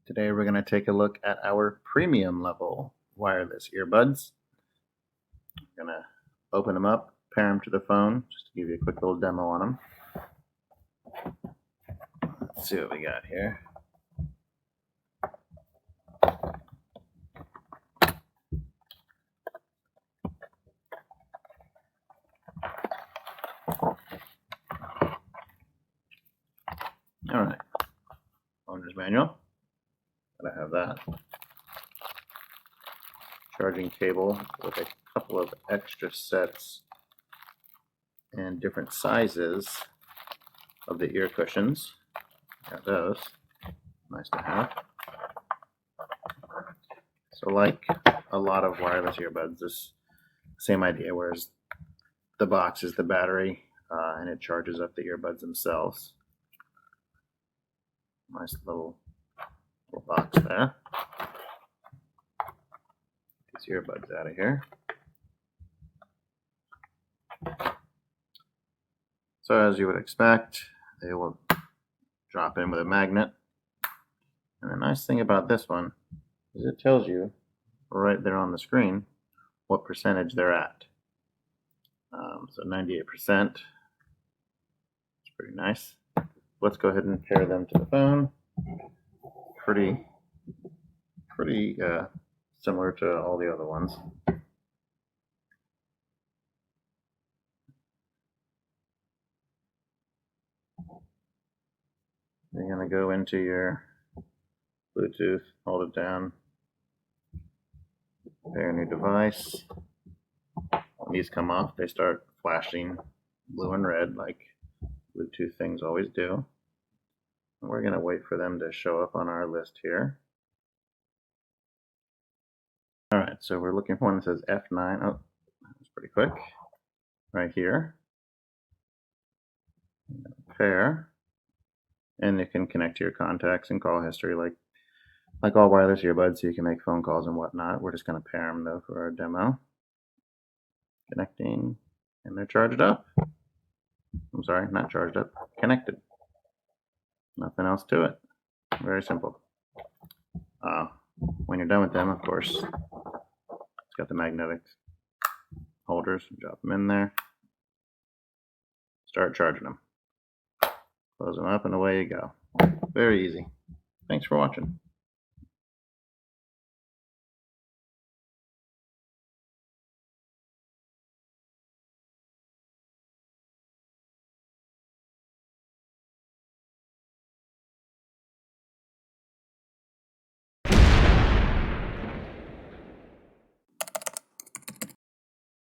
Today we're going to take a look at our premium level wireless earbuds. We're going to open them up, pair them to the phone, just to give you a quick little demo on them. Let's see what we got here. All right, owner's manual. Gotta have that. Charging cable with a couple of extra sets and different sizes of the ear cushions. Got those. Nice to have. So like a lot of wireless earbuds, this same idea, whereas the box is the battery and it charges up the earbuds themselves. Nice little box there. Get these earbuds out of here. So as you would expect, they will drop in with a magnet. And the nice thing about this one is it tells you right there on the screen what percentage they're at. So 98%. It's pretty nice. Let's go ahead and pair them to the phone. Pretty similar to all the other ones. You're going to go into your Bluetooth, hold it down, pair a new device. When these come off, they start flashing blue and red like Bluetooth things always do. And we're going to wait for them to show up on our list here. Alright, so we're looking for one that says F9. Oh, that's pretty quick. Right here. Pair. And it can connect to your contacts and call history like all wireless earbuds, so you can make phone calls and whatnot. We're just going to pair them though for our demo. Connecting, and they're charged up. I'm sorry, not charged up, connected. Nothing else to it. Very simple. When you're done with them, of course, it's got the magnetic holders. Drop them in there. Start charging them. Close them up and away you go. Very easy. Thanks for watching.